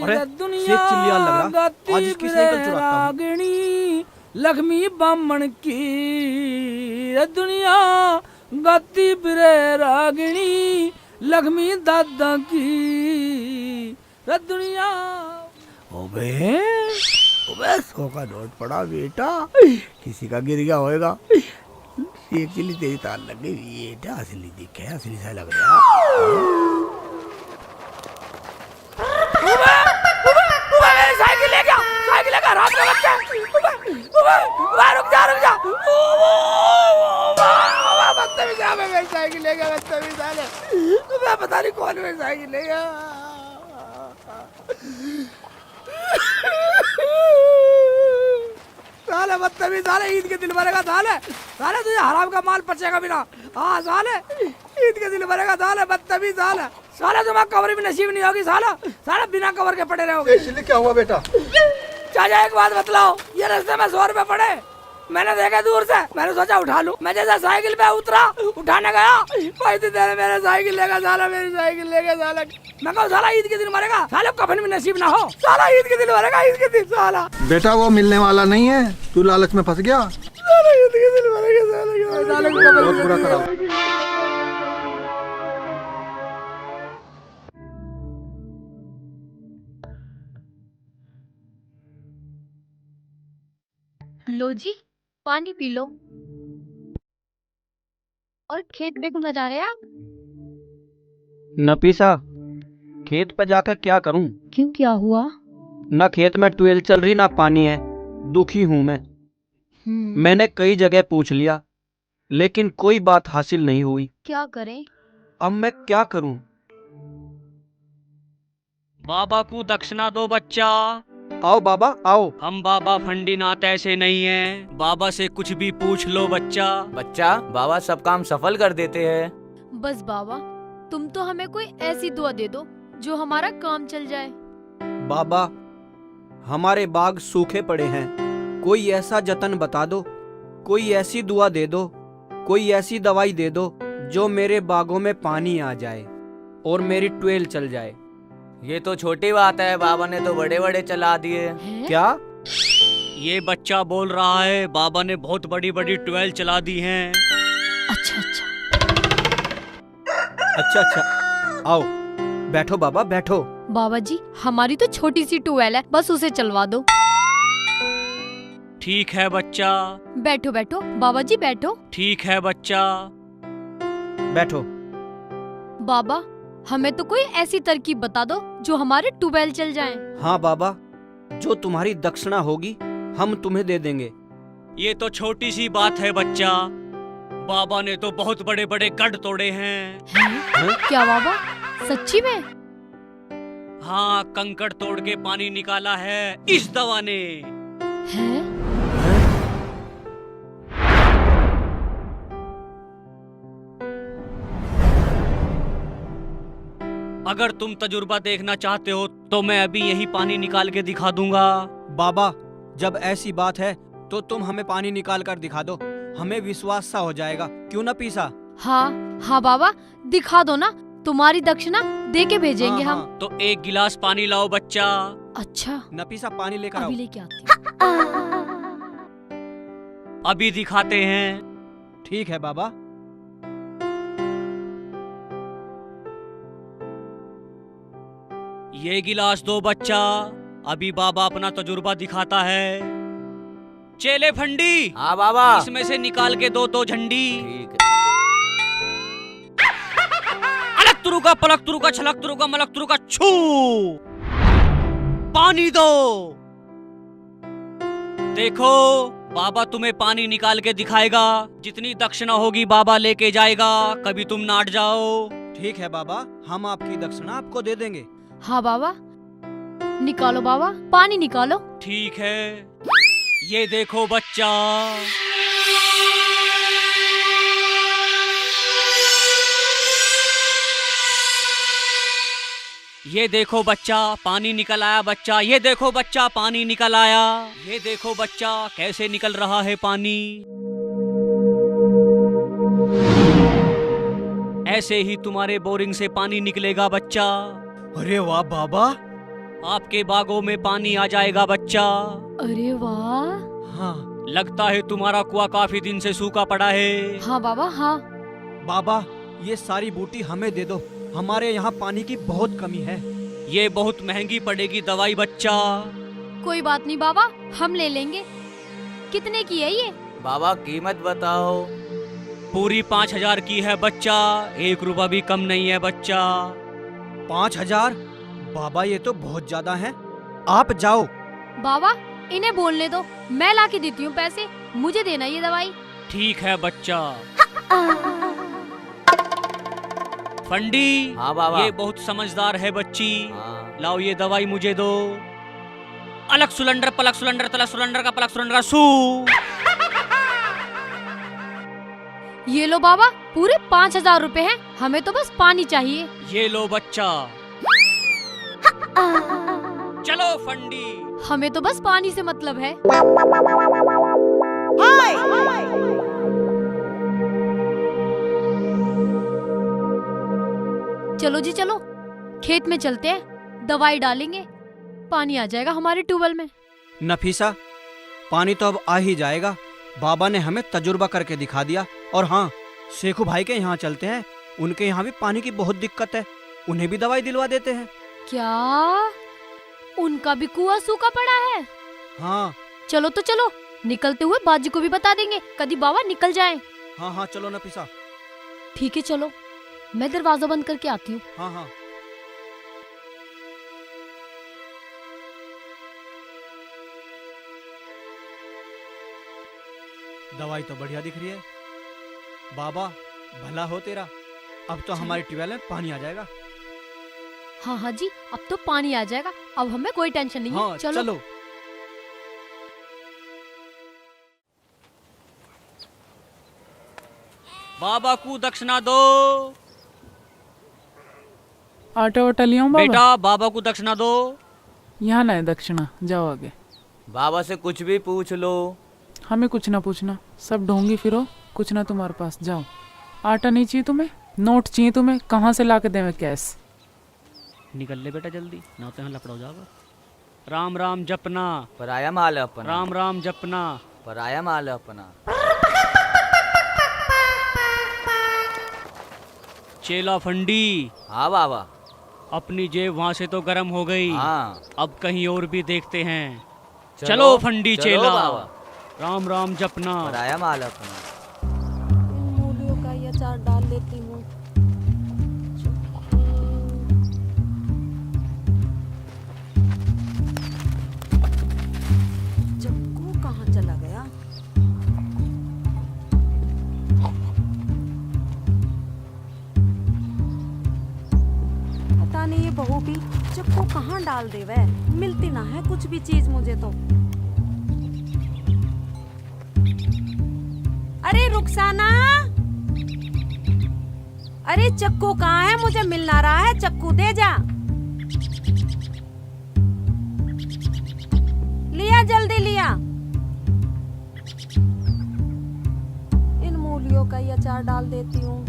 अरे दुनिया शेख चिल्लियान लग रहा, आज इसकी साइकिल चुराता हूँ। रागिणी लक्ष्मी बामण की रे दुनिया गाती फिरे रागिणी लक्ष्मी दादा की रे दुनिया। ओबे ओबे 100 का नोट पड़ा बेटा, किसी का गिर गया होएगा। एक चिल्ली तेरी तार लग गई बेटा, असली दिखे असली सा लग रहा। मेरी साइकिल ले गया, साइकिल लेकर रात में बच्चे। रुक जा रुक जा, बदतमीज आ, मेरी साइकिल ले गया, बदतमीज साले। मैं पता नहीं कौन मेरी साइकिल ले गया। साले बदतमीज साले, ईद के दिन भरेगा साले, साले तुझे हराम का माल पचेगा बिना। हाँ साले ईद के दिन भरेगा साले, बदतमीज साले, साले तुम्हारा कवर भी नसीब नहीं होगी साला, साले बिना कवर के पड़े रहोगे। इसलिए क्या हुआ बेटा? चाचा एक बात बतलाओ, ये रास्ते में 100 रुपए पड़े, मैंने देखे दूर से, मैंने सोचा उठा लूं। मैं जैसा साइकिल पे उतरा, उठाने गया, पैसे देने मेरे साइकिल लेगा साला, मेरी साइकिल लेगा साला। मैं कहूँ साला ईद के दिन मरेगा, साले कफन भी नसीब ना हो, साला ईद के दिन मरेगा, ईद के दिन साला। बेटा वो मिलने वाला नहीं है, तू लालच में फंस गया। साला ईद के दिन मरेगा साला, साले को कफन बहुत बुरा नसीब करा। होगी। लो जी, पानी पी लो। और खेत में घूमने जा रहे हैं आप? नफीसा, खेत पे जाकर क्या करूं? क्यों, क्या हुआ? ना खेत में ट्यूबवेल चल रही ना पानी है, दुखी हूं मैं। मैंने कई जगह पूछ लिया लेकिन कोई बात हासिल नहीं हुई। क्या करें? अब मैं क्या करूं? बाबा को दक्षिणा दो बच्चा। आओ बाबा आओ। हम बाबा फंडीनाथ ऐसे नहीं हैं, बाबा से कुछ भी पूछ लो बच्चा। बच्चा, बाबा सब काम सफल कर देते हैं। बस बाबा, तुम तो हमें कोई ऐसी दुआ दे दो जो हमारा काम चल जाए। बाबा, हमारे बाग सूखे पड़े हैं, कोई ऐसा जतन बता दो, कोई ऐसी दुआ दे दो, कोई ऐसी दवाई दे दो जो मेरे बागों में पानी आ जाए और मेरी ट्यूबवेल चल जाए। ये तो छोटी बात है, बाबा ने तो बड़े बड़े चला दिए। हैं? क्या? ये बच्चा बोल रहा है बाबा ने बहुत बड़ी बड़ी ट्यूबवेल चला दी हैं। अच्छा अच्छा। अच्छा अच्छा, आओ बैठो बाबा बैठो। बाबा जी, हमारी तो छोटी सी ट्यूबवेल है, बस उसे चलवा दो। ठीक है बच्चा। बैठो बैठो बाबा जी, बैठो। ठीक है बच्चा। बैठो। बाबा, हमें तो कोई ऐसी तरकीब बता दो जो हमारे ट्यूबवेल चल जाए। हाँ बाबा, जो तुम्हारी दक्षिणा होगी हम तुम्हें दे देंगे। ये तो छोटी सी बात है बच्चा, बाबा ने तो बहुत बड़े बड़े गढ़ तोड़े हैं। क्या बाबा, सच्ची में? हाँ, कंकड़ तोड़ के पानी निकाला है इस दवा ने। हैं? अगर तुम तजुर्बा देखना चाहते हो तो मैं अभी यही पानी निकाल के दिखा दूंगा। बाबा, जब ऐसी बात है तो तुम हमें पानी निकाल कर दिखा दो, हमें विश्वास सा हो जाएगा, क्यों ना पीसा? हाँ हाँ बाबा, दिखा दो ना, तुम्हारी दक्षिणा दे के भेजेंगे हाँ, हम। तो एक गिलास पानी लाओ बच्चा। अच्छा, नफीसा पानी लेकर आओ। अभी लेके आती हूँ। अभी दिखाते हैं। ठीक है बाबा। ये गिलास दो बच्चा, अभी बाबा अपना तजुर्बा दिखाता है। चेले फंडी, हाँ बाबा। इसमें से निकाल के दो झंडी। ठीक है। अलग तुरु का, पलक तुरु का, छलक तुरु का, मलक तुरु का, छू पानी दो। देखो, बाबा तुम्हें पानी निकाल के दिखाएगा, जितनी दक्षिणा होगी बाबा लेके जाएगा, कभी तुम नाट जाओ। ठीक है बाबा, हम आपकी दक्षिणा आपको दे देंगे। हाँ बाबा, निकालो बाबा, पानी निकालो। ठीक है, ये देखो बच्चा। ये देखो बच्चा, पानी निकल आया बच्चा। ये देखो बच्चा, पानी निकल आया। ये देखो बच्चा, कैसे निकल रहा है पानी। ऐसे ही तुम्हारे बोरिंग से पानी निकलेगा बच्चा। अरे वाह बाबा, आपके बागों में पानी आ जाएगा बच्चा। अरे वाह। हाँ लगता है तुम्हारा कुआं काफी दिन से सूखा पड़ा है। हाँ बाबा हाँ। बाबा, ये सारी बूटी हमें दे दो, हमारे यहाँ पानी की बहुत कमी है। ये बहुत महंगी पड़ेगी दवाई बच्चा। कोई बात नहीं बाबा, हम ले लेंगे। कितने की है ये? बाबा कीमत बताओ। पूरी 5,000 की है बच्चा, 1 रुपया भी कम नहीं है बच्चा। 5,000? बाबा ये तो बहुत ज्यादा है, आप जाओ। बाबा इन्हें बोलने दो, मैं ला के देती हूँ पैसे, मुझे देना ये दवाई। ठीक है बच्चा। फंडी। हाँ बाबा। ये बहुत समझदार है बच्ची। हाँ। लाओ ये दवाई मुझे दो। अलग सुलंडर पलक सुलंडर तलक सुलंडर का पलक सुलंडर का सू। ये लो बाबा, पूरे 5,000 रुपए हैं, हमें तो बस पानी चाहिए। ये लो बच्चा। चलो फंडी। हमें तो बस पानी से मतलब है। चलो जी चलो, खेत में चलते हैं, दवाई डालेंगे, पानी आ जाएगा हमारे ट्यूबवेल में। नफीसा, पानी तो अब आ ही जाएगा, बाबा ने हमें तजुर्बा करके दिखा दिया। और हाँ, शेखू भाई के यहाँ चलते हैं, उनके यहाँ भी पानी की बहुत दिक्कत है, उन्हें भी दवाई दिलवा देते हैं। क्या उनका भी कुआं सूखा पड़ा है? हाँ चलो तो चलो, निकलते हुए बाजी को भी बता देंगे, कभी बाबा निकल जाएं। हाँ हाँ चलो नफीसा। ठीक है चलो, मैं दरवाजा बंद करके आती हूँ। हाँ हाँ। दवाई तो बढ़िया दिख रही है। बाबा भला हो तेरा, अब तो हमारे ट्यूबवेल में पानी आ जाएगा। हाँ हाँ जी, अब तो पानी आ जाएगा, अब हमें कोई टेंशन नहीं है। हाँ चलो, चलो। बाबा को दक्षिणा दो। आटा वाटा लिया बाबा? बेटा बाबा को दक्षिणा दो। यहाँ ना है दक्षिणा, जाओ आगे। बाबा से कुछ भी पूछ लो। हमें कुछ ना पूछना, सब ढोंगी फिरो, कुछ ना तुम्हारे पास। जाओ। आटा नहीं चाहिए तुम्हें? नोट चाहिए तुम्हें? कहाँ से ला के देवे कैश? निकल ले बेटा जल्दी, ना तो यहाँ लफड़ा हो जाएगा। राम राम जपना, पराया माल है अपना। राम राम जपना। पराया माल है अपना। चेला फंडी। हाँ बाबा। अपनी जेब वहाँ से तो गर्म हो गई। हाँ। अब कहीं और भी देखते हैं। चलो फंडी चलो चेला। बाबा। राम राम जपना। पराया माल है अपना। इन मूलियों का ये अचार डाल लेती हूँ। चक्कू कहाँ चला गया? पता नहीं ये बहू भी चक्कू कहाँ डाल दे, वह मिलती ना है कुछ भी चीज मुझे तो। अरे रुखसाना, अरे चक्कू कहाँ है? मुझे मिल ना रहा है, चक्कू दे जा। लिया जल्दी लिया। इन मूलियों का ये अचार डाल देती हूँ।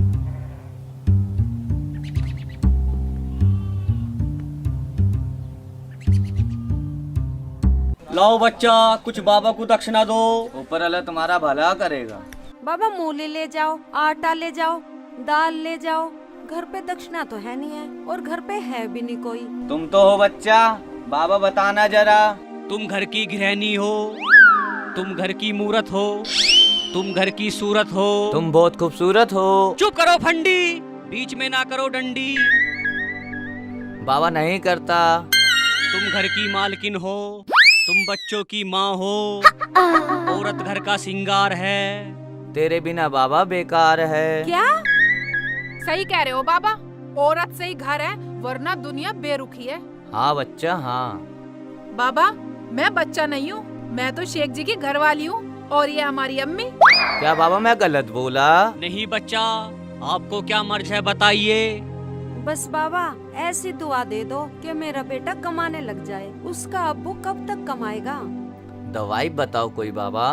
लाओ बच्चा, कुछ बाबा को दक्षिणा दो। ऊपर वाला तुम्हारा भला करेगा। बाबा मूली ले जाओ, आटा ले जाओ, दाल ले जाओ। घर पे दक्षिणा तो है नहीं है, और घर पे है भी नहीं कोई। तुम तो हो बच्चा, बाबा बताना जरा। तुम घर की गृहिणी हो, तुम घर की मूरत हो, तुम घर की सूरत हो। तुम बहुत खूबसूरत हो। चुप करो फंडी, बीच में ना करो डंडी। बाबा नहीं करता। तुम घर की मालकिन हो, तुम बच्चों की माँ हो, औरत घर का सिंगार है। तेरे बिना बाबा बेकार है। क्या? सही कह रहे हो बाबा, औरत से ही घर है, वरना दुनिया बेरुखी है। हाँ बच्चा हाँ। बाबा मैं बच्चा नहीं हूँ, मैं तो शेख जी की घरवाली हूँ, और ये हमारी अम्मी। क्या बाबा मैं गलत बोला? नहीं बच्चा, आपको क्या मर्ज है बताइए। बस बाबा ऐसी दुआ दे दो कि मेरा बेटा कमाने लग जाए। उसका अब्बू कब तक कमाएगा? दवाई बताओ कोई बाबा।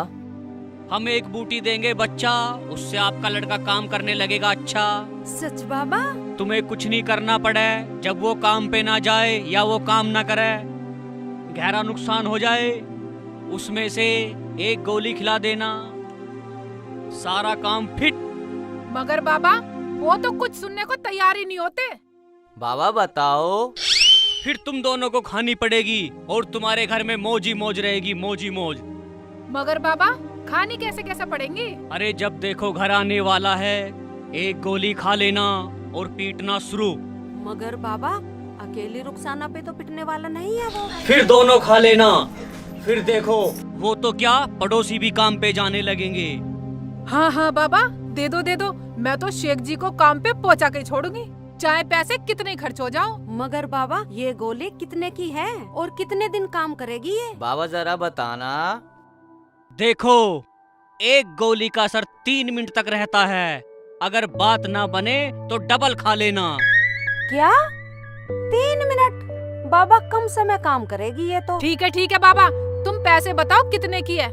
हम एक बूटी देंगे बच्चा, उससे आपका लड़का काम करने लगेगा। अच्छा सच बाबा? तुम्हें कुछ नहीं करना पड़े, जब वो काम पे ना जाए या वो काम ना करे गहरा नुकसान हो जाए उसमें से एक गोली खिला देना, सारा काम फिट। मगर बाबा वो तो कुछ सुनने को तैयार ही नहीं होते। बाबा बताओ। फिर तुम दोनों को खानी पड़ेगी और तुम्हारे घर में मौज ही मौज रहेगी, मौज ही मौज। मगर बाबा खानी कैसे कैसे पड़ेंगी? अरे जब देखो घर आने वाला है, एक गोली खा लेना और पीटना शुरू। मगर बाबा अकेली रुखसाना पे तो पिटने वाला नहीं है वो। फिर दोनों खा लेना, फिर देखो वो तो क्या पड़ोसी भी काम पे जाने लगेंगे। हाँ हाँ बाबा दे दो, मैं तो शेख जी को काम पे पहुँचा के छोड़ूंगी, चाहे पैसे कितने खर्च हो जाओ। मगर बाबा ये गोली कितने की है और कितने दिन काम करेगी ये? बाबा जरा बताना। देखो एक गोली का असर 3 मिनट तक रहता है, अगर बात ना बने तो डबल खा लेना। क्या 3 मिनट? बाबा कम समय काम करेगी ये तो। ठीक है बाबा, तुम पैसे बताओ कितने की है।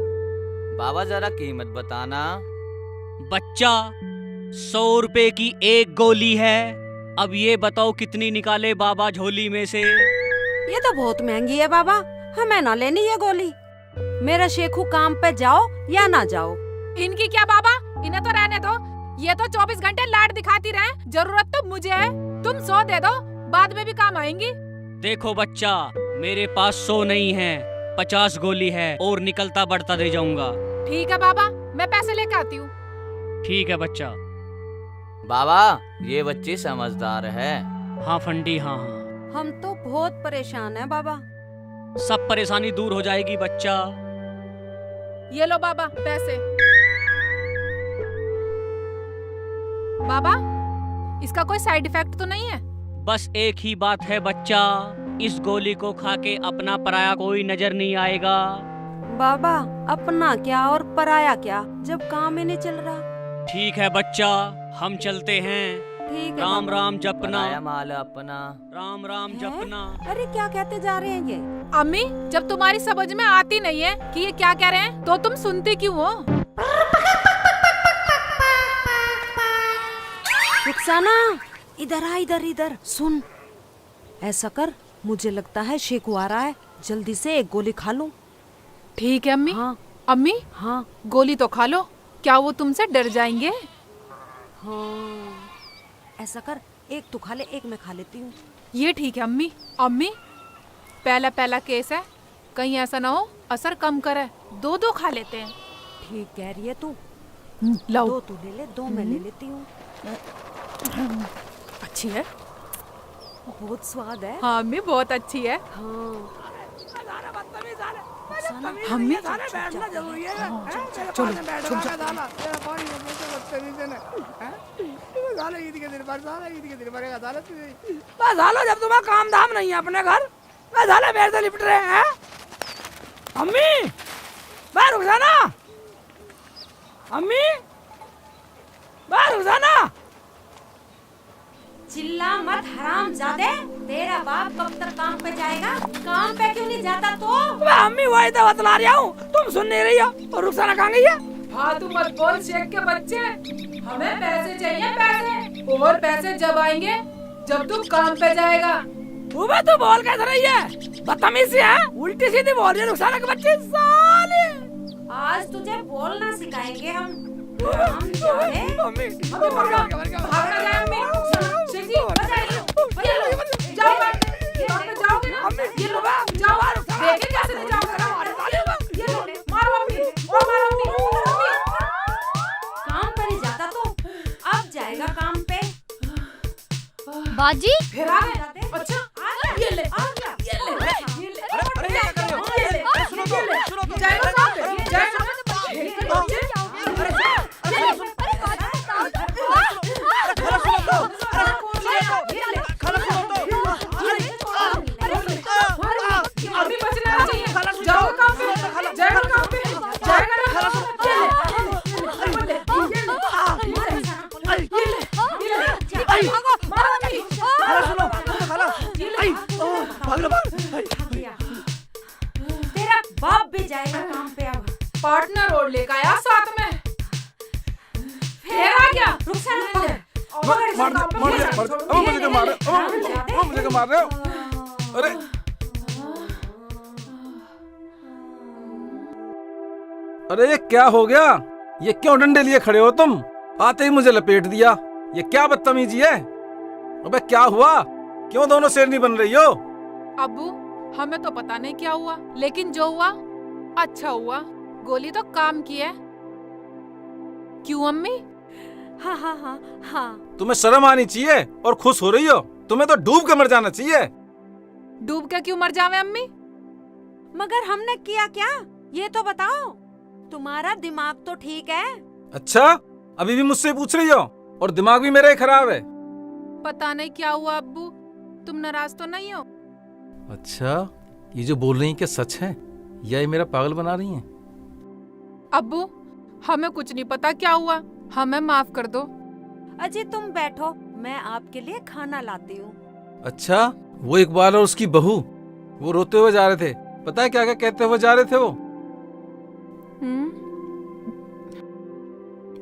बाबा जरा कीमत बताना। बच्चा 100 रुपए की एक गोली है, अब ये बताओ कितनी निकाले बाबा झोली में से। ये तो बहुत महंगी है बाबा, हमें ना लेनी ये गोली। मेरा शेखू काम पे जाओ या ना जाओ। इनकी क्या बाबा, इन्हें तो रहने दो, ये तो 24 घंटे लाड दिखाती रहे, जरूरत तो मुझे है। तुम 100 दे दो, बाद में भी काम आएंगी। देखो बच्चा मेरे पास 100 नहीं है, 50 गोली है और निकलता बढ़ता दे जाऊंगा। ठीक है बाबा, मैं पैसे लेके आती हूँ। ठीक है बच्चा। बाबा ये बच्ची समझदार है। हाँ फंडी, हाँ। हम तो बहुत परेशान हैं बाबा। सब परेशानी दूर हो जाएगी बच्चा। ये लो बाबा पैसे। बाबा इसका कोई साइड इफेक्ट तो नहीं है? बस एक ही बात है बच्चा, इस गोली को खा के अपना पराया कोई नजर नहीं आएगा। बाबा अपना क्या और पराया क्या, जब काम ही नहीं चल रहा। ठीक है बच्चा, हम चलते हैं। ठीक है राम बाबा। राम जपना, बनाया माल अपना। राम राम हैं? जपना। अरे क्या कहते जा रहे हैं ये? अम्मी जब तुम्हारी समझ में आती नहीं है कि ये क्या कह रहे हैं तो तुम सुनती क्यों हो? रुखसाना इधर आ, इधर सुन। ऐसा कर, मुझे लगता है शेखू आ रहा है, जल्दी से एक गोली खा लूं। ठीक है अम्मी। हाँ अम्मी हाँ गोली तो खा लो, क्या वो तुमसे डर जाएंगे? हाँ, ऐसा कर एक तू खा ले, एक मैं खा लेती हूँ। ये ठीक है अम्मी। अम्मी पहला केस है, कहीं ऐसा ना हो असर कम करे, 2 खा लेते हैं। ठीक कह रही है तू। लो 2 तू ले ले, 2 मैं ले लेती हूँ। अच्छी है। बहुत स्वाद है। हाँ अम्मी बहुत अच्छी है। हाँ अम्मी बस हालो, जब तुम्हें काम धाम नहीं है अपने घर, बस हाले मेरे से लिपट रहे हैं। अम्मी बाहर रुखसाना, अम्मी बाहर रुखसाना। चिल्ला मत हरामजादे, तेरा बाप कब तक काम पे जाएगा? काम पे क्यों नहीं जाता तो? मैं अम्मी वही तो बतला रहा हूँ, तुम सुन नहीं रही हो। और रुखसाना कहाँ गई है? हाँ तुम मत बोल शेख के बच्चे, हमें पैसे चाहिए पैसे, और पैसे जब आएंगे जब तू काम पे जाएगा। तुम्हें तो बोल कैसे रही है? बदतमीज है, उल्टी सीधी बोल रही है रुखसाना के बच्चे साले। आज तुझे बोलना सिखाएंगे हम। हरामजादे। अम्मी भागना जाए अम्मी। शेख जी बचाइए, जाओ जाओगे ना? ये लो जाओ, देखे कैसे नहीं जाओगे? ये लो मारो अम्मी, और मारो अम्मी। काम पे नहीं जाता तो अब जाएगा काम पे। बाजी फिर आ गए। अच्छा ये ले, ये ले। जाएगा काम पे, जाएगा। अभी बचना चाहिए, जाओ काम पे, जाएगा काम पे, जाएगा ना? तेरा बाप भी जाएगा काम पे अब। पार्टनर और लेकर आया साथ में, फिर आ गया। रुखसाना मुझे क्यों मार रहे हो? अरे अरे ये क्या हो गया? ये क्यों डंडे लिए खड़े हो तुम? आते ही मुझे लपेट दिया। ये क्या बदतमीजी है? अबे क्या हुआ? क्यों दोनों शेरनी बन रही हो? अब्बू हमें तो पता नहीं क्या हुआ, लेकिन जो हुआ अच्छा हुआ। गोली तो काम की है। क्यों अम्मी? हाँ हाँ हाँ हाँ। तुम्हें शर्म आनी चाहिए और खुश हो रही हो। तुम्हें तो डूब के मर जाना चाहिए। डूब के क्यों मर जावे अम्मी? मगर हमने किया क्या, ये तो बताओ। तुम्हारा दिमाग तो ठीक है? अच्छा, अभी भी मुझसे पूछ रही हो? और दिमाग भी मेरा ही खराब है। पता नहीं क्या हुआ अब्बू, तुम नाराज तो नहीं हो? अच्छा, ये जो बोल रही हैं क्या सच है या ये मेरा पागल बना रही हैं? अब्बू हमें कुछ नहीं पता क्या हुआ, हमें माफ कर दो। अजी तुम बैठो, मैं आपके लिए खाना लाती हूँ। अच्छा, वो इकबाल और उसकी बहू वो रोते हुए जा रहे थे। पता है क्या क्या कहते हुए जा रहे थे वो?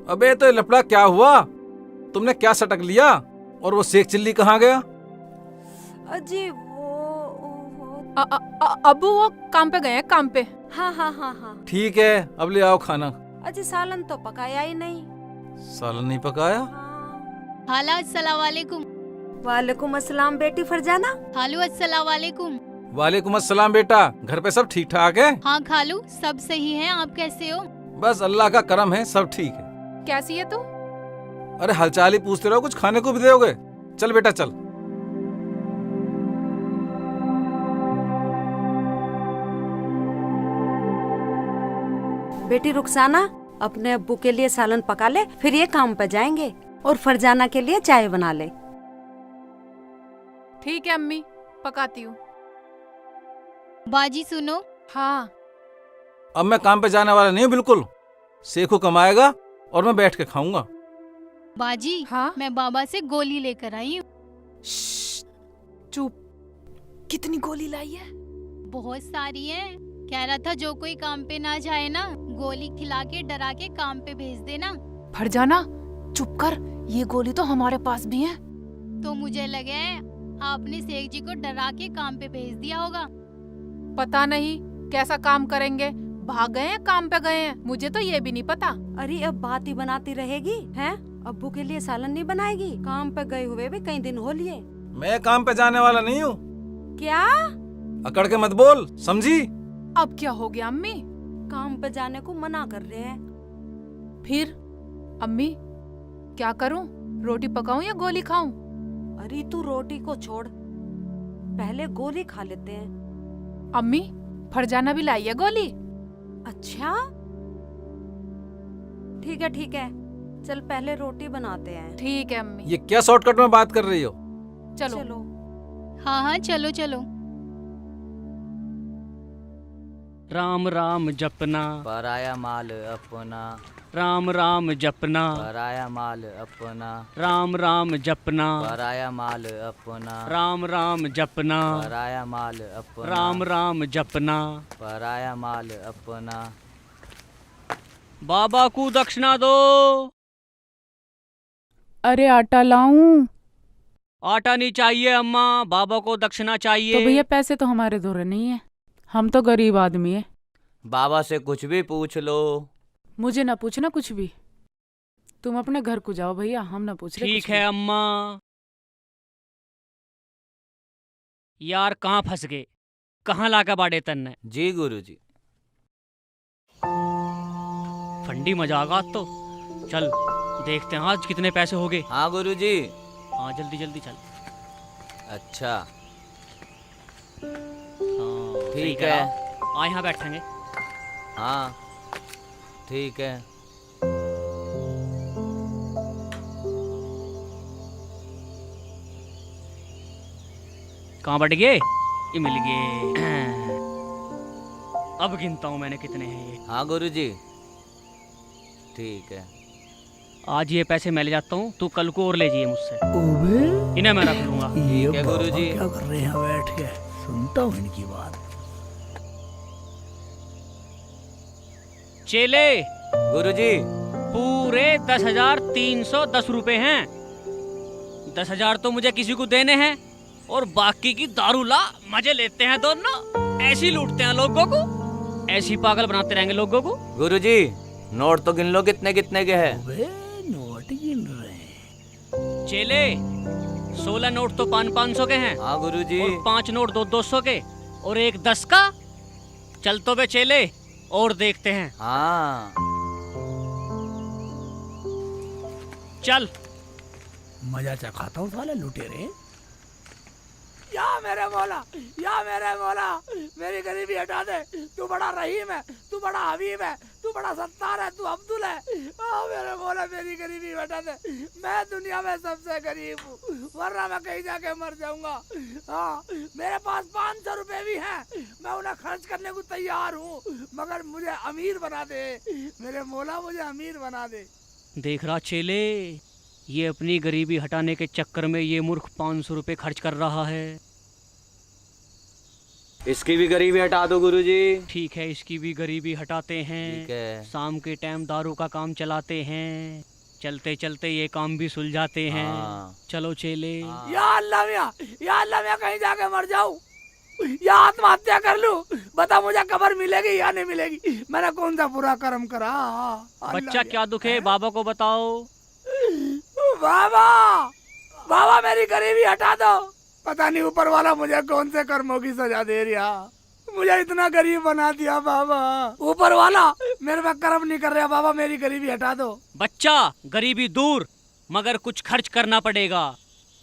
अबे तो ये लफड़ा क्या हुआ? तुमने क्या सटक लिया? और वो शेख चिल्ली कहाँ गया? अजी अब्बू वो काम पे गए हैं, काम पे। हाँ हाँ हाँ हाँ। ठीक है, अब ले आओ खाना। अजी सालन तो पकाया ही नहीं। सालन नहीं पकाया? खाला अस्सलाम वालेकुम। वालेकुम अस्सलाम बेटी फरजाना। खालू अस्सलाम वालेकुम। वालेकुम अस्सलाम बेटा, घर पे सब ठीक ठाक है? हाँ खालू सब सही है, आप कैसे हो? बस अल्लाह का करम है, सब ठीक है। कैसी है तू? अरे हालचाल ही पूछते रहो, कुछ खाने को भी दोगे? चल बेटा चल। बेटी रुखसाना, अपने अब्बू के लिए सालन पका ले, फिर ये काम पे जाएंगे। और फरजाना के लिए चाय बना ले। ठीक है अम्मी, पकाती हूँ। बाजी सुनो। हाँ। अब मैं काम पे जाने वाला नहीं हूँ बिल्कुल। सेखू कमाएगा और मैं बैठ के खाऊंगा। बाजी हाँ? मैं बाबा से गोली लेकर आई हूँ। चुप। कितनी गोली लाई है? बहुत सारी है। कह रहा था जो कोई काम पे ना जाए ना, गोली खिला के डरा के काम पे भेज देना। फरजाना चुप कर, ये गोली तो हमारे पास भी है। तो मुझे लगे आपने शेख जी को डरा के काम पे भेज दिया होगा। पता नहीं कैसा काम करेंगे, भाग गए हैं, काम पे गए हैं, मुझे तो ये भी नहीं पता। अरे अब बात ही बनाती रहेगी हैं? अब्बू के लिए सालन नहीं बनाएगी? काम पे गए हुए भी कई दिन हो लिए। मैं काम पे जाने वाला नहीं हूँ। क्या? अकड़ के मत बोल, समझी? अब क्या हो गया अम्मी? काम पे जाने को मना कर रहे हैं। फिर अम्मी क्या करूं? रोटी पकाऊं या गोली खाऊं? अरे तू रोटी को छोड़, पहले गोली खा लेते हैं। अम्मी फरजाना भी लाई है गोली। अच्छा ठीक है, चल पहले रोटी बनाते हैं। ठीक है अम्मी। ये क्या शॉर्टकट में बात कर रही हो? चलो। हाँ हाँ चलो चलो। राम राम जपना, पराया माल अपना, राम राम जपना, पराया माल अपना, राम राम जपना, पराया माल अपना, राम राम जपना, पराया माल अपना, राम राम जपना। पराया माल अपना। बाबा को दक्षिणा दो। अरे आटा लाऊं? आटा नहीं चाहिए अम्मा, बाबा को दक्षिणा चाहिए। तो भैया पैसे तो हमारे धोरे नहीं है, हम तो गरीब आदमी है। बाबा से कुछ भी पूछ लो। मुझे ना पूछना कुछ भी, तुम अपने घर को जाओ भैया, हम ना पूछ रहे। ठीक है अम्मा। यार कहाँ फंस गए, कहाँ लाकर बाड़े तन्ने? जी गुरुजी। फंडी मजाक आज तो। चल देखते हैं आज कितने पैसे हो गए। हाँ गुरुजी। हाँ जल्दी जल्दी चल। अच्छा हाँ, सही ठीक करा। है। आ यहाँ बैठेंगे। हाँ ठीक है। कहाँ बढ़ गए? ये मिल गए। अब गिनता हूँ मैंने कितने हैं ये। हाँ गुरुजी ठीक है। आज ये पैसे मैं ले जाता हूँ, तू कल को और ले जाइए मुझसे। इन्हें मैं रख लूंगा। ठीक है गुरुजी। क्या कर रहे हैं बैठ के, सुनता हूँ इनकी बात। चेले गुरुजी। पूरे 10,310 रुपए हैं। 10,000 तो मुझे किसी को देने हैं और बाकी की दारू ला मजे लेते हैं दोनों। ऐसी लूटते हैं लोगों को। ऐसे ही पागल बनाते रहेंगे लोगों को। गुरुजी नोट तो गिन लो कितने कितने के हैं। वे नोट गिन रहे हैं। चेले 16 नोट तो 500 के हैं हाँ गुरुजी। और 5 नोट 200 के और एक 10 का। चल तो बे चेले और देखते हैं। हाँ चल। मजा चखाता हूँ साले लुटेरे। या मेरे मौला, या मेरे मौला, मेरी गरीबी हटा दे। तू बड़ा रहीम है, तू बड़ा हबीब है, तू बड़ा सत्तार है, तू अब्दुल है। मेरे मौला मेरी गरीबी हटा दे। मैं दुनिया में सबसे गरीब हूँ, वरना मैं कहीं जाके मर जाऊंगा। हाँ मेरे पास 500 रुपए भी हैं, मैं उन्हें खर्च करने को तैयार हूँ, मगर मुझे अमीर बना दे। मेरे मौला मुझे अमीर बना दे। देख रहा चेले, ये अपनी गरीबी हटाने के चक्कर में ये मूर्ख 500 रुपए खर्च कर रहा है। इसकी भी गरीबी हटा दो गुरुजी। ठीक है, इसकी भी गरीबी हटाते हैं। ठीक है। शाम के टाइम दारू का काम चलाते हैं, चलते चलते ये काम भी सुलझाते हैं। हाँ। चलो चेले। या अल्लाह मियां, या अल्लाह मियां, कहीं जाके मर जाऊं या आत्महत्या कर लूं, बता मुझे कब्र मिलेगी या नहीं मिलेगी? मैंने कौन सा बुरा कर्म करा? बच्चा क्या दुख है, बाबा को बताओ। बाबा, बाबा मेरी गरीबी हटा दो। पता नहीं ऊपर वाला मुझे कौन से कर्मों की सजा दे रहा, मुझे इतना गरीब बना दिया। बाबा ऊपर वाला मेरे पे कर्म नहीं कर रहा। बाबा मेरी गरीबी हटा दो। बच्चा गरीबी दूर, मगर कुछ खर्च करना पड़ेगा।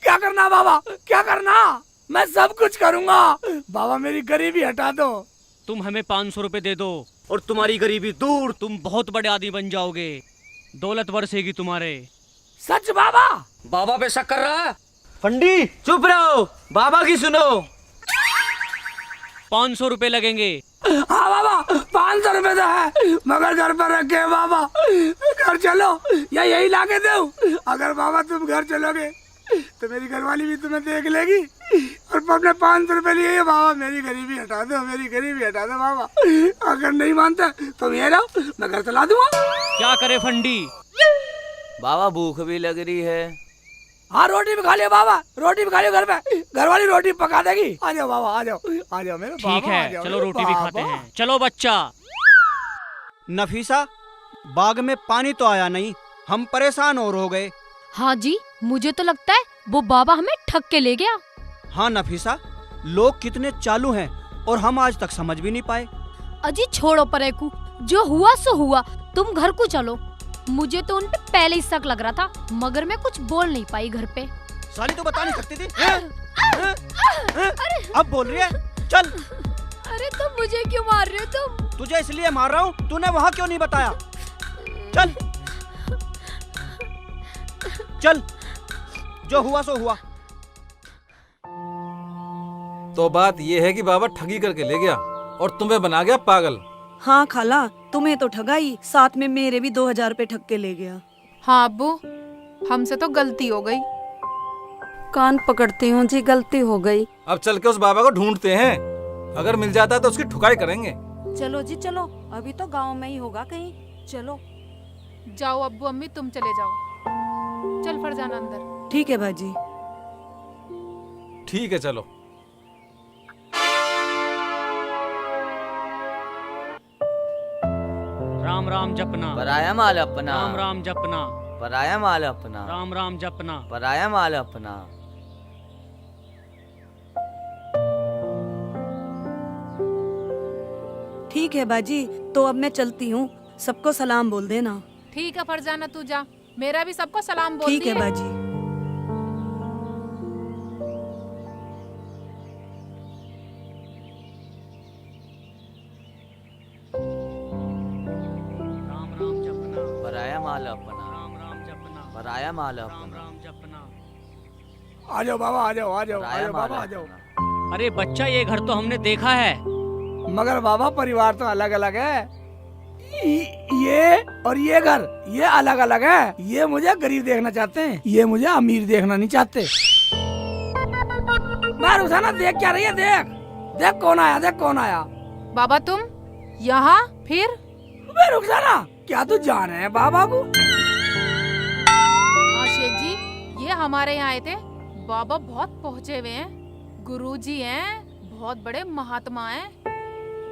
क्या करना बाबा, क्या करना? मैं सब कुछ करूँगा। बाबा मेरी गरीबी हटा दो। तुम हमें 500 रुपए दे दो और तुम्हारी गरीबी दूर, तुम बहुत बड़े आदमी बन जाओगे, दौलत बरसेगी तुम्हारे। सच बाबा? बाबा पे शक कर रहा है? फंडी चुप रहो, बाबा की सुनो। 500 रुपए लगेंगे। हाँ बाबा 500 रुपए तो है, मगर घर पर रखे बाबा। घर चलो या यही ला के दो। अगर बाबा तुम घर चलोगे तो मेरी घरवाली भी तुम्हें देख लेगी और अपने 500 रुपए लिए। बाबा मेरी गरीबी हटा दो, मेरी गरीबी हटा दो बाबा। अगर नहीं मानता तो ये लो, मैं घर चला दूंगा। क्या करे फंडी? बाबा भूख भी लग रही है। हाँ रोटी भी खा लियो बाबा, रोटी भी खा लियो घर पे, घरवाली रोटी पका देगी। आ जाओ बाबा, आ जाओ, आ जाओ मेरे बाबा। ठीक है, चलो रोटी भी खाते हैं। चलो बच्चा। नफीसा, बाग में पानी तो आया नहीं, हम परेशान और हो गए। हाँ जी, मुझे तो लगता है वो बाबा हमें ठग के ले गया। हाँ नफीसा, लोग कितने चालू हैं और हम आज तक समझ भी नहीं पाए। अजी छोड़ो परेकू, जो हुआ सो हुआ, तुम घर को चलो। मुझे तो उन पे पहले ही शक लग रहा था, मगर मैं कुछ बोल नहीं पाई घर पे। साली तो बता नहीं सकती थी। अब बोल रही है, चल। अरे तुम मुझे क्यों मार रहे हो? तुम तुझे इसलिए मार रहा हूँ, तूने वहाँ क्यों नहीं बताया? चल चल, जो हुआ सो हुआ। तो बात ये है कि बाबा ठगी करके ले गया और तुम्हें बना गया पागल। हाँ खाला, तुम्हें तो ठगाई, साथ में मेरे भी 2000 रुपए ठग के ले गया। हाँ अब्बू, हमसे तो गलती हो गई। कान पकड़ती हूँ जी, गलती हो गई। अब चल के उस बाबा को ढूंढते हैं, अगर मिल जाता तो उसकी ठुकाई करेंगे। चलो जी चलो, अभी तो गांव में ही होगा कहीं। चलो जाओ अब्बू अम्मी, तुम चले जाओ। चल फरजान अंदर। ठीक है बाजी। ठीक है चलो। राम राम जपना, पराया माल अपना। राम राम जपना, पराया माल अपना। राम राम जपना। पराया माल अपना। ठीक है बाजी, तो अब मैं चलती हूँ, सबको सलाम बोल देना। ठीक है फरजाना, तू जा, मेरा भी सबको सलाम बोल ठीक है दिए। बाजी। राम राम जपना, पराया माल अपना। राम राम जपना, पराया माल राम अपना। राम जपना। आ जाओ बाबा, आ जाओ, आ जाओ, आ पराया जाओ माल बाबा, आ जाओ। अपना। अरे बच्चा, ये घर तो हमने देखा है। मगर बाबा परिवार तो अलग अलग है। ये और ये घर, ये अलग अलग है। ये मुझे गरीब देखना चाहते हैं, ये मुझे अमीर देखना नहीं चाहते। मैं रुसाना देख क्या रही है? देख देख कौन आया, देख कौन आया। बाबा तुम यहाँ फिर? मैं रुसाना, क्या तू जान है बाबा को? हाँ शेख जी, ये हमारे यहाँ आए थे। बाबा बहुत पहुँचे हुए हैं, गुरुजी हैं, बहुत बड़े महात्मा हैं।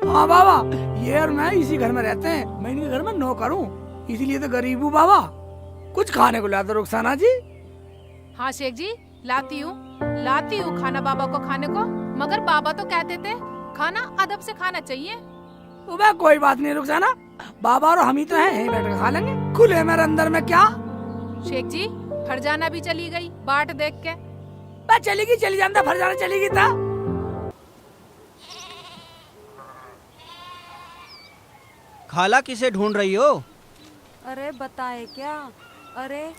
हाँ बाबा, ये और मैं इसी घर में रहते हैं। मैं इनके घर में नौकर हूँ, इसीलिए तो गरीब हूँ बाबा। कुछ खाने को ला दो रुखसाना जी। हाँ शेख जी, लाती हूँ खाना बाबा को खाने को। मगर बाबा तो कहते थे खाना अदब से खाना चाहिए। तो कोई बात नहीं रुखसाना, बाबा और हम ही तो हैं, यहीं बैठ कर खा लेंगे। खुले मेरे अंदर में क्या। शेख जी, फरजाना भी चली गई बाट देख के। चलेगी, चली जाता, फरजाना चलेगी था। खाला किसे ढूंढ रही हो? अरे बताए क्या, अरे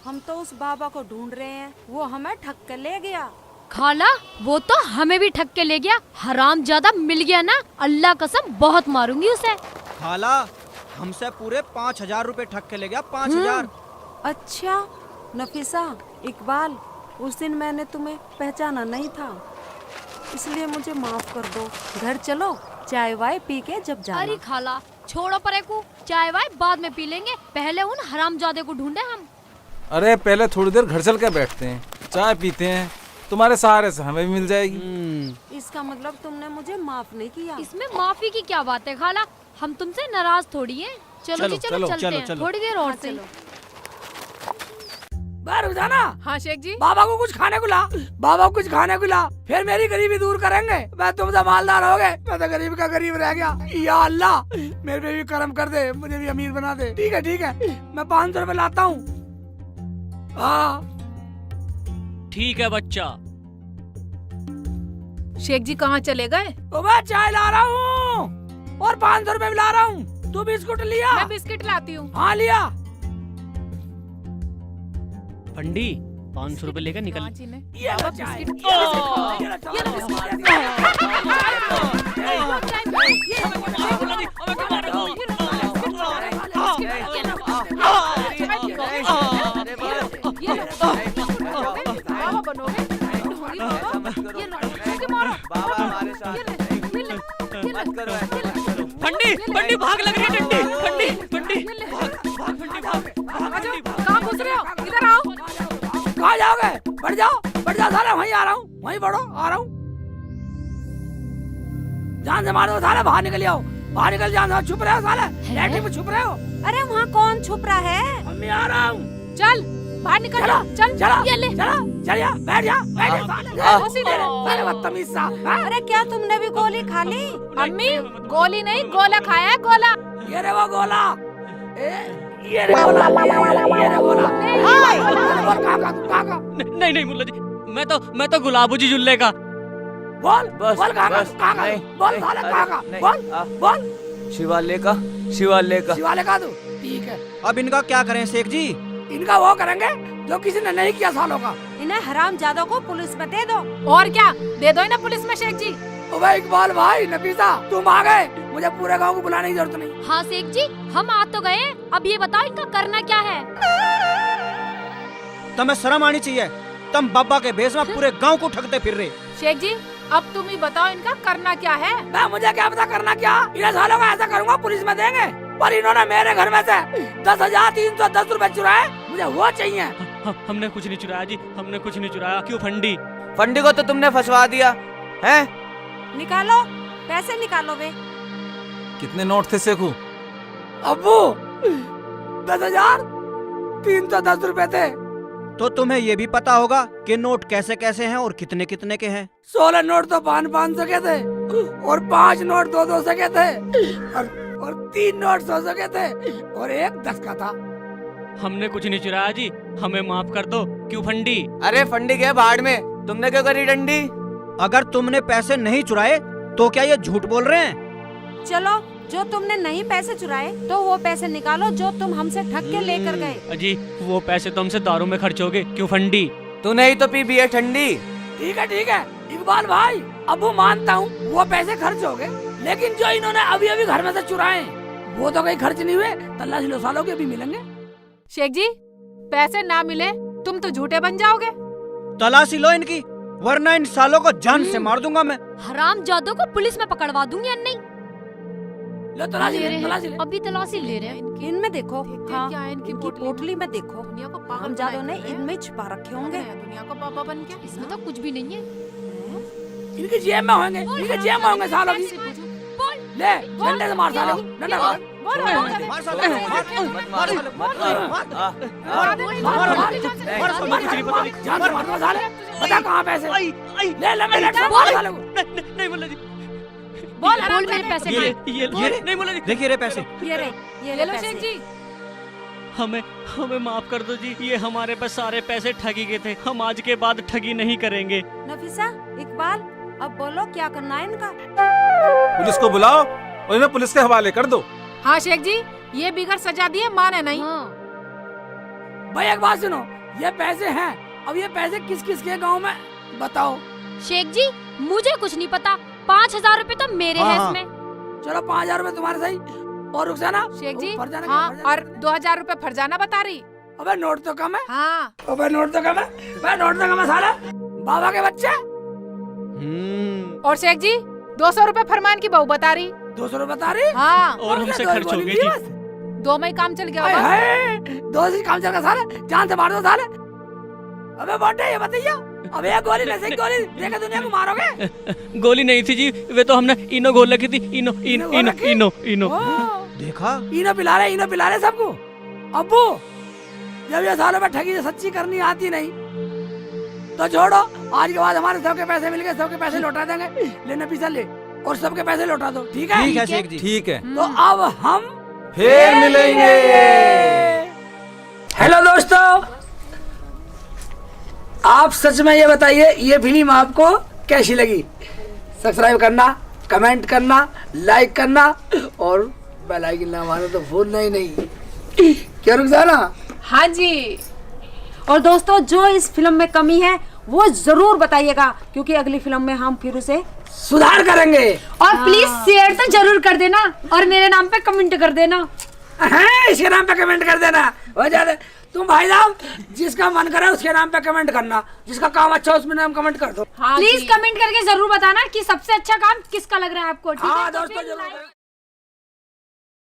हम तो उस बाबा को ढूंढ रहे हैं, वो हमें ठग के ले गया। खाला वो तो हमें भी ठग के ले गया। हराम ज्यादा मिल गया ना, अल्लाह कसम बहुत मारूंगी उसे। खाला हमसे पूरे 5,000 रुपए ठग के ले गया। 5,000। अच्छा नफीसा, इकबाल, उस दिन मैंने तुम्हें पहचाना नहीं था, इसलिए मुझे माफ कर दो। घर चलो, चाय वाय पी के जब जाना। अरे खाला छोड़ो परेकू, चाय वाय बाद में पी लेंगे, पहले उन हरामजादे को ढूंढे हम। अरे पहले थोड़ी देर घर चल के बैठते हैं, चाय पीते हैं, तुम्हारे सहारे से हमें भी मिल जाएगी। इसका मतलब तुमने मुझे माफ नहीं किया। इसमें माफी की क्या बात है खाला, हम तुमसे नाराज थोड़ी हैं। चलो जी चलो चलते हैं, थोड़ी देर और से। रुखसाना। हाँ शेख जी। बाबा को कुछ खाने को ला, बाबा को कुछ खाने को ला, फिर मेरी गरीबी दूर करेंगे। मैं तुमसे मालदार हो गए, मैं तो गरीब का गरीब रह गया। या अल्लाह मेरे पे भी करम कर दे, मुझे भी अमीर बना दे। ठीक है ठीक है, मैं 500 रुपए लाता हूँ। हाँ ठीक है बच्चा। शेख जी कहाँ चले गए? मैं चाय ला रहा हूँ और 500 रुपए भी ला रहा हूँ। तू बिस्कुट लिया? मैं बिस्किट लाती हूँ। हाँ लिया। फंडी 500 रुपए लेकर निकल। ये लो चाय। फंडी फंडी भाग लग रही है डंडी। फंडी फंडी भाग फंडी भाग। कहाँ घुस रहे हो? इधर आओ। कहाँ जाओगे? बढ़ जाओ साले, वहीं आ रहा हूँ, वहीं बढ़ो, आ रहा हूँ। जान से मारो साले, बाहर निकल आओ, बाहर निकल जाओ। छुप रहे हो साले, लैट्रिन में छुप रहे हो। अरे वहाँ कौन छुप रहा है? मम्मी आ रहा हूँ। चल बाहर निकल। चल चलो ये ले। चलिए बैठ जा साले, बदतमीज सा। अरे क्या तुमने भी गोली खा ली? अम्मी गोली नहीं, गोला खाया है, गोला। ये रे वो गोला, ये रे गोला, ये रे गोला। नहीं नहीं मुल्ला जी, मैं तो गुलाबू जी जुल्ले का। बोल बोल बोल साले बोल। शिवालय का तू। ठीक है, अब इनका क्या करें शेख जी? इनका वो करेंगे जो किसी ने नहीं किया सालों का। इन्हें हरामजादों को पुलिस में दे दो। और क्या दे दो ना पुलिस में शेख जी। भाई इकबाल भाई, नफीसा तुम आ गए, मुझे पूरे गांव को बुलाने की जरूरत नहीं। हाँ शेख जी, हम आ तो गए, अब ये बताओ इनका करना क्या है? तुम्हें शर्म आनी चाहिए, तुम बाबा के भेष में पूरे गांव को ठगते फिर रहे। शेख जी अब तुम ही बताओ इनका करना क्या है? मुझे क्या पता करना क्या, इन्हें सालों का ऐसा करूँगा पुलिस में देंगे। पर इन्होंने मेरे घर में से 10,310 रुपए चुराए, मुझे वो चाहिए। हमने कुछ नहीं चुराया जी, हमने कुछ नहीं चुराया। क्यों फंडी? फंडी को तो तुमने फंसवा दिया है। निकालो पैसे, निकालो वे। कितने नोट थे सेखू? अब्बू 10,310 रुपए थे। तो तुम्हें ये भी पता होगा कि नोट कैसे कैसे हैं और कितने कितने के हैं। 16 नोट तो 500 के थे और 5 नोट 200 के थे और 3 नोट 100 के थे और 1 10 का था। हमने कुछ नहीं चुराया जी, हमें माफ कर दो। क्यों फंडी? अरे फंडी गए बाढ़ में, तुमने क्यों करी डंडी? अगर तुमने पैसे नहीं चुराए तो क्या ये झूठ बोल रहे हैं? चलो, जो तुमने नहीं पैसे चुराए तो वो पैसे निकालो जो तुम हमसे ठग के लेकर गए। अजी वो पैसे तो हमसे दारू में खर्च हो गए। क्यों फंडी? तूने ही तो पी भी है ठंडी। ठीक है इकबाल भाई, अबू मानता हूँ वो पैसे खर्च हो गए, लेकिन जो इन्होंने अभी अभी घर में से चुराए वो तो कहीं खर्च नहीं हुए। तलाशी लो सालों के भी मिलेंगे। शेख जी पैसे ना मिले तुम तो झूठे बन जाओगे। तलाशी लो इनकी, वरना इन सालों को जान से मार दूंगा मैं। हरामजादों को पुलिस में पकड़वा दूंगी या नहीं? लो तलाशी ले। अभी तलाशी ले रहे हैं। इनमें देखो, हाँ क्या है इनकी पोटली में देखो, दुनिया को पागल हरामजादों ने बनाया इनमें छुपा रखे होंगे। दुनिया को पापा बन के। इसमें तो कुछ भी नहीं है। इनकी जेब में होंगे, इनके जेब में होंगे सालों की। ले डंडे से मार साले को, डंडा मार मार साले को, मत मार, मत मार, जान से मार दो साले, बता कहाँ पैसे, ले ले मेरे मार साले को। नहीं मुल्ला जी, बोल मेरे पैसे ये नहीं मुल्ला जी, देखिए रे पैसे। ये लो शेख जी। हमें माफ कर दो जी, ये हमारे पास सारे पैसे ठगी गए थे, हम आज के बाद ठगी नहीं करेंगे। नफीसा, इकबाल, अब बोलो क्या करना है इनका। पुलिस को बुलाओ और इन्हें पुलिस के हवाले कर दो। हाँ शेख जी, ये बिगड़ सजा दिए, माने नहीं। भाई एक बात सुनो, ये पैसे हैं, अब ये पैसे किस किस के गाँव में बताओ। शेख जी मुझे कुछ नहीं पता, 5000 रुपए तो मेरे हैं इसमें। चलो 5000 रुपए तुम्हारे सही, और रुखसाना शेख जी, फरजाना हाँ, क्या, और 2000 रुपए फरजाना बता रही। अबे नोट तो कम है। हाँ, अबे नोट तो कम है, भाई नोट तो कम है साला, बाबा के बच्चे। और शेख जी 200 रुपए फरमान की बहू बता रही। 200 रुपए बता रही। हाँ, और हमसे क्या, खर्च दो हो गोली गए मिली जी। बस? 2 मई काम चल गया हाय होगा। हाय, 2 से काम चल गया साले, जान से मार दो साले। अबे बोटे ये बताइए, अब ये गोली नहीं सही, गोली देके दुनिया को मारोगे। गोली नहीं थी जी, वे तो हमने इनो घोल रखी थी, इनो इनो इनो इनो इनो। देखा, इनो पिला रहे सबको। अब्बू जब ये सालों में ठगी सच्ची करनी आती नहीं तो छोड़ो, आज के बाद हमारे सबके पैसे मिल गए, सबके पैसे लौटा देंगे। लेना पीछा ले और सबके पैसे लौटा दो, ठीक है? ठीक है शेख जी। ठीक है, तो अब हम फिर मिलेंगे। हेलो दोस्तों, आप सच में ये बताइए, ये फिल्म आपको कैसी लगी? सब्सक्राइब करना, कमेंट करना, लाइक करना और बेल आइकन दबाना तो भूलना ही नहीं। क्या रुखसाना? हाँ जी। और दोस्तों, जो इस फिल्म में कमी है वो जरूर बताइएगा, क्योंकि अगली फिल्म में हम फिर उसे सुधार करेंगे। और प्लीज शेयर तो जरूर कर देना और मेरे नाम पे कमेंट कर देना। इसके नाम पे कमेंट कर देना, हो जाए। तुम भाई साहब जिसका मन करे उसके नाम पे कमेंट करना, जिसका काम अच्छा उसमें नाम कमेंट कर दो। हाँ प्लीज जी। कमेंट करके जरूर बताना कि सबसे अच्छा काम किसका लग रहा है आपको, ठीक हाँ है? तो दोस्तों फिर जरूर। like-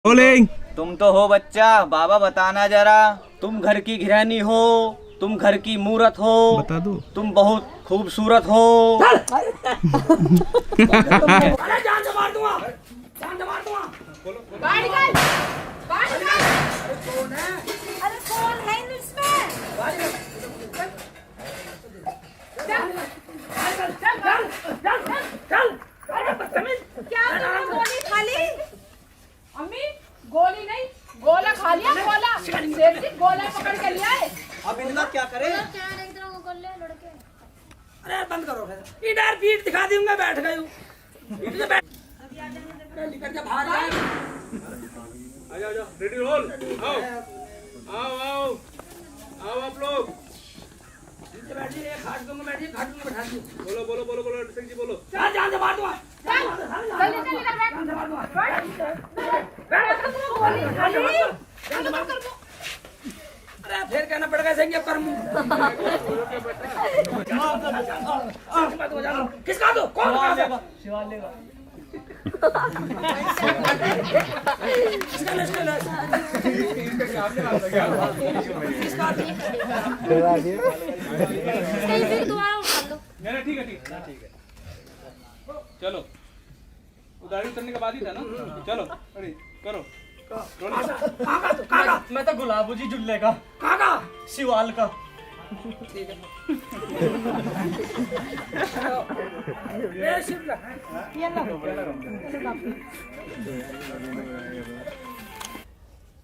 rolling. तुम तो हो बच्चा, बाबा बताना जरा, तुम घर की गृहिणी हो, तुम घर की मूरत हो, बता दो। तुम बहुत खूबसूरत हो। अरे जान से मार दूंगा, जान से मार दूंगा। बाहर निकल, बाहर निकल। अरे कौन है इसमें? क्या तुमने गोली खा ली? अम्मी गोली नहीं, गोला खा लिया, गोला। शेख जी गोला पकड़ के लिया है। अब इनका क्या करें? अरे बंद करो, इधर पीठ दिखा दूंगा, बैठ गई हूँ। पीठ से बैठ निकल के भाग जाए। आजा रेडी रोल। आओ आप लोग। नीचे बैठिए, खाट दूंगा, बैठिए, खाट दूंगा, बैठा दूँ। बोलो सिंह जी बोलो। जान से मार दूंगा। जल्दी जल्दी कर बैठ। जान से मार दूंगा। गोली खा ली। अरे फिर कहना पड़ेगा सिंह अब कर मुँह। किसका दो? कौन लेगा? शिवाल लेगा। इसका ले। कहीं फिर दोबारा उठा लो। नहीं ठीक है। चलो, उदाहरण करने के बाद ही था ना। चलो रेडी करो। मैं तो गुलाबू जी जुल्ले का, काका शिवाल का।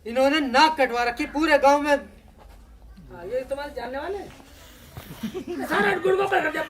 इन्होंने नाक कटवा रखी पूरे गांव में। ये तुम्हारे जानने वाले हैं? सारा गुड़ को पकड़ दिया।